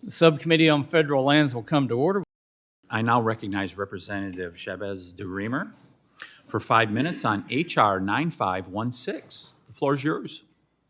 The Subcommittee on Federal Lands will come to order. I now recognize Representative Chavez-DeRemer for 5 minutes on H.R. 9516. The floor is yours.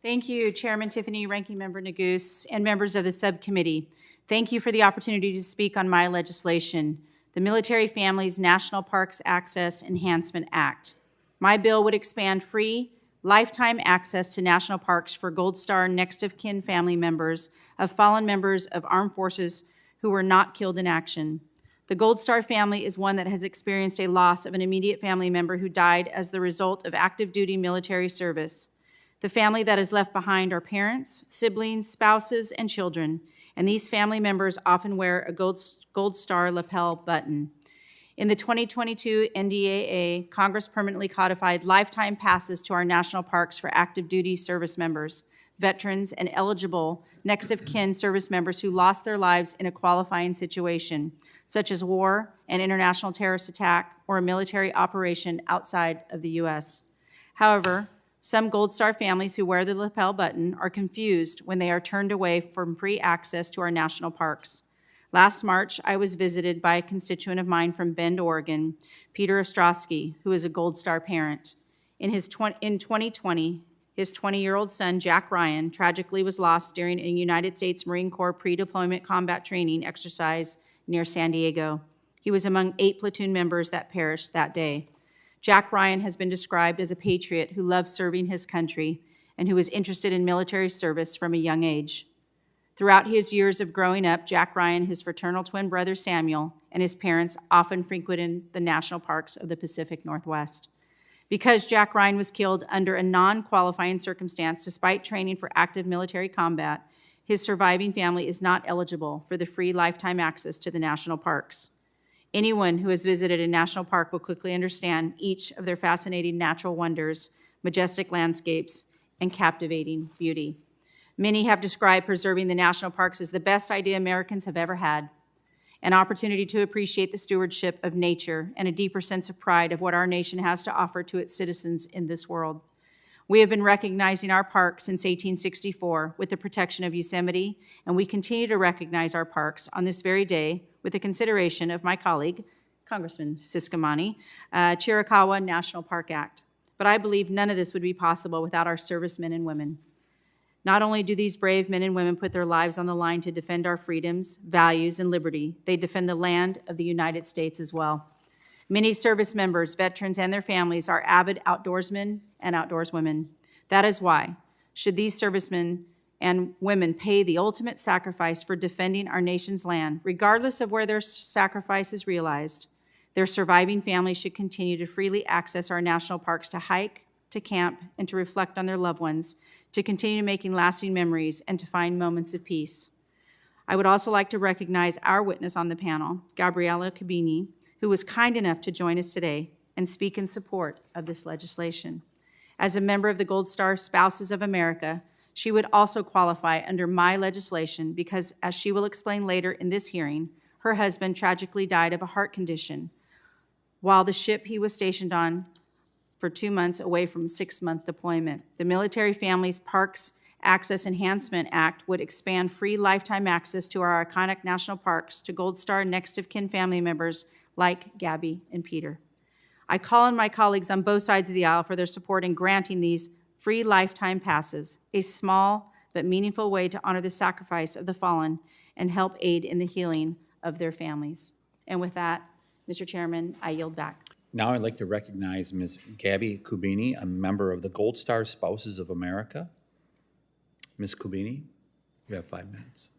Thank you, Chairman Tiffany, Ranking Member Neguse, and members of the subcommittee. Thank you for the opportunity to speak on my legislation, the Military Families National Parks Access Enhancement Act. My bill would expand free, lifetime access to national parks for Gold Star next of kin family members of fallen members of armed forces who were not killed in action. The Gold Star family is one that has experienced a loss of an immediate family member who died as the result of active duty military service. The family that is left behind are parents, siblings, spouses, and children, and these family members often wear a Gold Star lapel button. In the 2022 NDAA, Congress permanently codified lifetime passes to our national parks for active duty service members, veterans, and eligible next of kin service members who lost their lives in a qualifying situation, such as war, an international terrorist attack, or a military operation outside of the U.S. However, some Gold Star families who wear the lapel button are confused when they are turned away from free access to our national parks. Last March, I was visited by a constituent of mine from Bend, Oregon, Peter Ostrowski, who is a Gold Star parent. In 2020, his 20-year-old son, Jack Ryan, tragically was lost during a United States Marine Corps pre-deployment combat training exercise near San Diego. He was among 8 platoon members that perished that day. Jack Ryan has been described as a patriot who loves serving his country and who was interested in military service from a young age. Throughout his years of growing up, Jack Ryan, his fraternal twin brother Samuel, and his parents often frequented the national parks of the Pacific Northwest. Because Jack Ryan was killed under a non-qualifying circumstance despite training for active military combat, his surviving family is not eligible for the free lifetime access to the national parks. Anyone who has visited a national park will quickly understand each of their fascinating natural wonders, majestic landscapes, and captivating beauty. Many have described preserving the national parks as the best idea Americans have ever had, an opportunity to appreciate the stewardship of nature and a deeper sense of pride of what our nation has to offer to its citizens in this world. We have been recognizing our parks since 1864 with the protection of Yosemite, and we continue to recognize our parks on this very day with the consideration of my colleague, Congressman Siscomani, Chiricahua National Park Act. But I believe none of this would be possible without our servicemen and women. Not only do these brave men and women put their lives on the line to defend our freedoms, values, and liberty, they defend the land of the United States as well. Many service members, veterans, and their families are avid outdoorsmen and outdoorswomen. That is why, should these servicemen and women pay the ultimate sacrifice for defending our nation's land, regardless of where their sacrifice is realized, their surviving families should continue to freely access our national parks to hike, to camp, and to reflect on their loved ones, to continue making lasting memories, and to find moments of peace. I would also like to recognize our witness on the panel, Gabby Kubinyi, who was kind enough to join us today and speak in support of this legislation. As a member of the Gold Star Spouses of America, she would also qualify under my legislation because, as she will explain later in this hearing, her husband tragically died of a heart condition while the ship he was stationed on for 2 months away from a 6-month deployment. The Military Families Parks Access Enhancement Act would expand free lifetime access to our iconic national parks to Gold Star next of kin family members like Gabby and Peter. I call on my colleagues on both sides of the aisle for their support in granting these free lifetime passes, a small but meaningful way to honor the sacrifice of the fallen and help aid in the healing of their families. And with that, Mr. Chairman, I yield back. Now I'd like to recognize Ms. Gabby Kubinyi, a member of the Gold Star Spouses of America. Ms. Kubinyi, you have 5 minutes.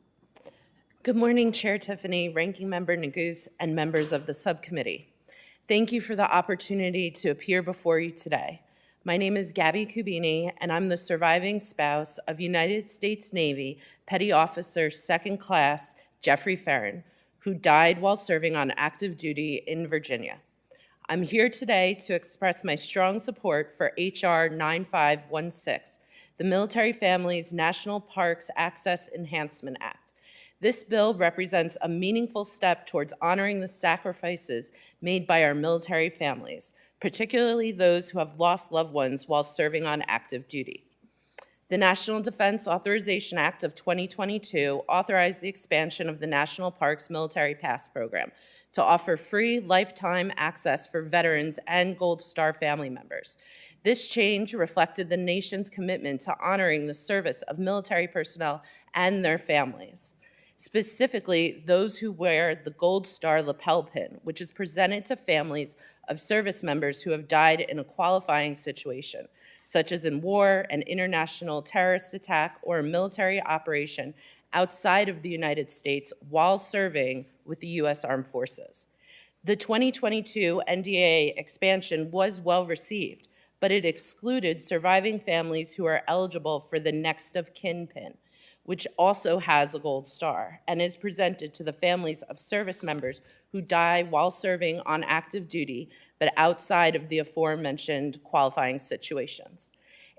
Good morning, Chair Tiffany, Ranking Member Neguse, and members of the subcommittee. Thank you for the opportunity to appear before you today. My name is Gabby Kubinyi, and I'm the surviving spouse of United States Navy Petty Officer 2nd Class Jeffrey Ferrin, who died while serving on active duty in Virginia. I'm here today to express my strong support for H.R. 9516, the Military Families National Parks Access Enhancement Act. This bill represents a meaningful step towards honoring the sacrifices made by our military families, particularly those who have lost loved ones while serving on active duty. The National Defense Authorization Act of 2022 authorized the expansion of the National Parks Military Pass program to offer free lifetime access for veterans and Gold Star family members. This change reflected the nation's commitment to honoring the service of military personnel and their families, specifically those who wear the Gold Star lapel pin, which is presented to families of service members who have died in a qualifying situation, such as in war, an international terrorist attack, or a military operation outside of the United States while serving with the U.S. Armed Forces. The 2022 NDAA expansion was well received, but it excluded surviving families who are eligible for the next of kin pin, which also has a Gold Star and is presented to the families of service members who die while serving on active duty, but outside of the aforementioned qualifying situations.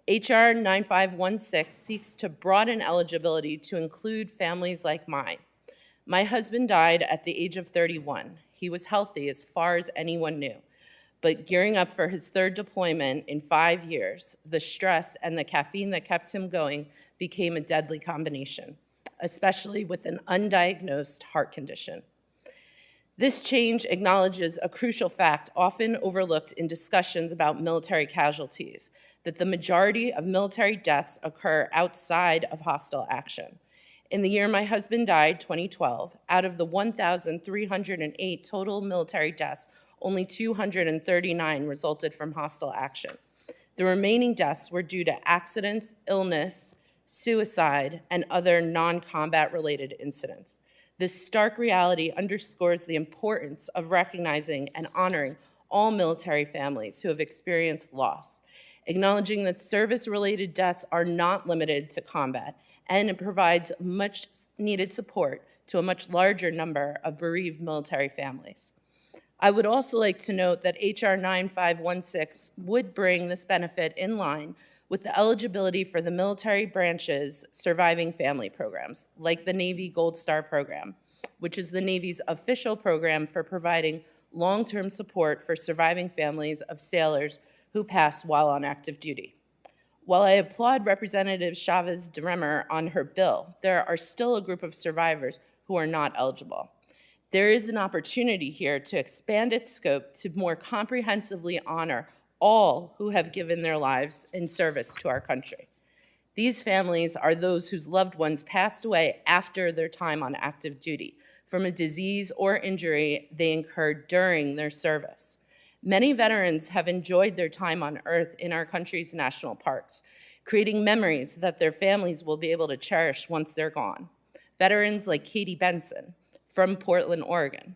H.R. 9516 seeks to broaden eligibility to include families like mine. My husband died at the age of 31. He was healthy as far as anyone knew, but gearing up for his third deployment in 5 years, the stress and the caffeine that kept him going became a deadly combination, especially with an undiagnosed heart condition. This change acknowledges a crucial fact often overlooked in discussions about military casualties, that the majority of military deaths occur outside of hostile action. In the year my husband died, 2012, out of the 1,308 total military deaths, only 239 resulted from hostile action. The remaining deaths were due to accidents, illness, suicide, and other non-combat related incidents. This stark reality underscores the importance of recognizing and honoring all military families who have experienced loss, acknowledging that service-related deaths are not limited to combat, and it provides much needed support to a much larger number of bereaved military families. I would also like to note that H.R. 9516 would bring this benefit in line with the eligibility for the military branch's surviving family programs, like the Navy Gold Star program, which is the Navy's official program for providing long-term support for surviving families of sailors who pass while on active duty. While I applaud Representative Chavez-DeRemer on her bill, there are still a group of survivors who are not eligible. There is an opportunity here to expand its scope to more comprehensively honor all who have given their lives in service to our country. These families are those whose loved ones passed away after their time on active duty from a disease or injury they incurred during their service. Many veterans have enjoyed their time on Earth in our country's national parks, creating memories that their families will be able to cherish once they're gone. Veterans like Katie Benson from Portland, Oregon.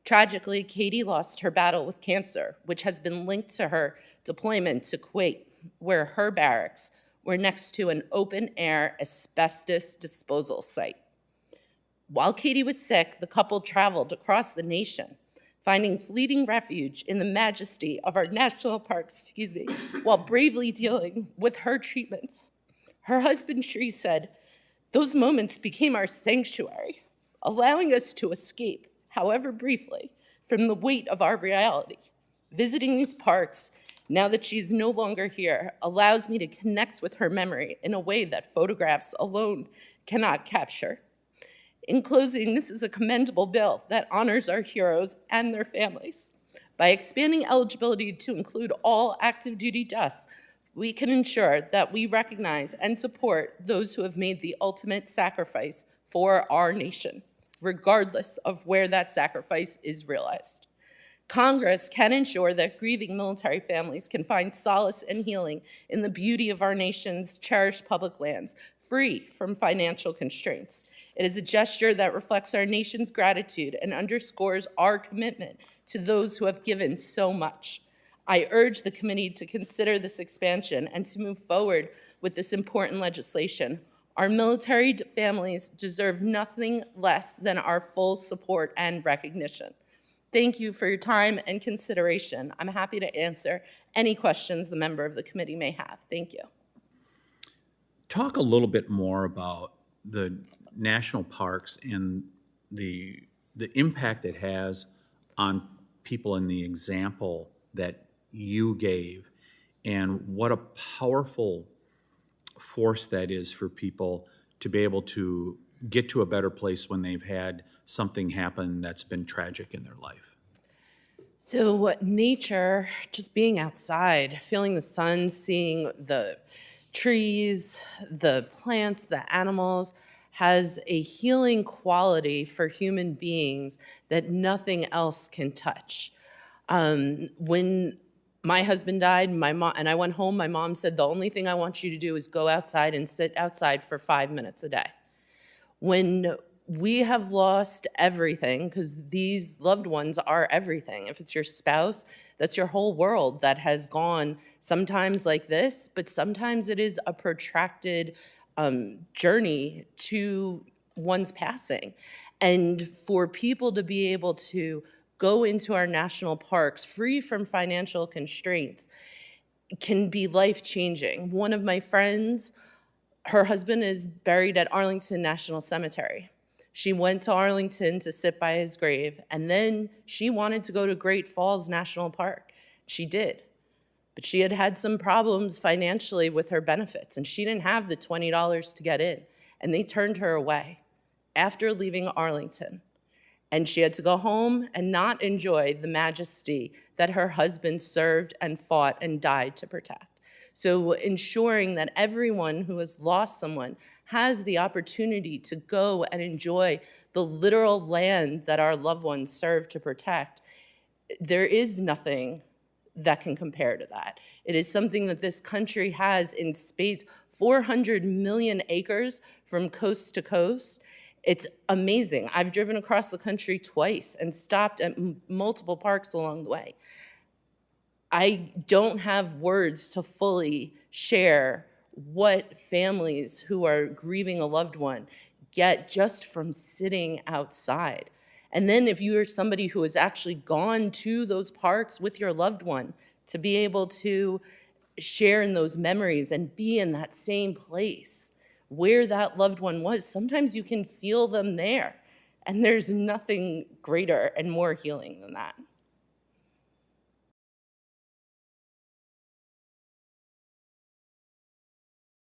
Tragically, Katie lost her battle with cancer, which has been linked to her deployment to Kuwait, where her barracks were next to an open-air asbestos disposal site. While Katie was sick, the couple traveled across the nation, finding fleeting refuge in the majesty of our national parks, while bravely dealing with her treatments. Her husband, Shree, said, "Those moments became our sanctuary, allowing us to escape, however briefly, from the weight of our reality. Visiting these parks, now that she is no longer here, allows me to connect with her memory in a way that photographs alone cannot capture." In closing, this is a commendable bill that honors our heroes and their families. By expanding eligibility to include all active duty deaths, we can ensure that we recognize and support those who have made the ultimate sacrifice for our nation, regardless of where that sacrifice is realized. Congress can ensure that grieving military families can find solace and healing in the beauty of our nation's cherished public lands, free from financial constraints. It is a gesture that reflects our nation's gratitude and underscores our commitment to those who have given so much. I urge the committee to consider this expansion and to move forward with this important legislation. Our military families deserve nothing less than our full support and recognition. Thank you for your time and consideration. I'm happy to answer any questions the member of the committee may have. Thank you. Talk a little bit more about the national parks and the impact it has on people in the example that you gave, and what a powerful force that is for people to be able to get to a better place when they've had something happen that's been tragic in their life? So nature, just being outside, feeling the sun, seeing the trees, the plants, the animals, has a healing quality for human beings that nothing else can touch. When my husband died, my mom and I went home, my mom said, the only thing I want you to do is go outside and sit outside for 5 minutes a day. When we have lost everything, because these loved ones are everything. If it's your spouse, that's your whole world that has gone, sometimes like this, but sometimes it is a protracted journey to one's passing. And for people to be able to go into our national parks free from financial constraints can be life-changing. One of my friends, her husband is buried at Arlington National Cemetery. She went to Arlington to sit by his grave, and then she wanted to go to Great Falls National Park. She did, but she had had some problems financially with her benefits, and she didn't have the $20 to get in, and they turned her away after leaving Arlington. And she had to go home and not enjoy the majesty that her husband served and fought and died to protect. So ensuring that everyone who has lost someone has the opportunity to go and enjoy the literal land that our loved ones serve to protect, there is nothing that can compare to that. It is something that this country has in spades, 400 million acres from coast to coast. It's amazing. I've driven across the country twice and stopped at multiple parks along the way. I don't have words to fully share what families who are grieving a loved one get just from sitting outside. And then if you are somebody who has actually gone to those parks with your loved one, to be able to share in those memories and be in that same place where that loved one was, sometimes you can feel them there. And there's nothing greater and more healing than that.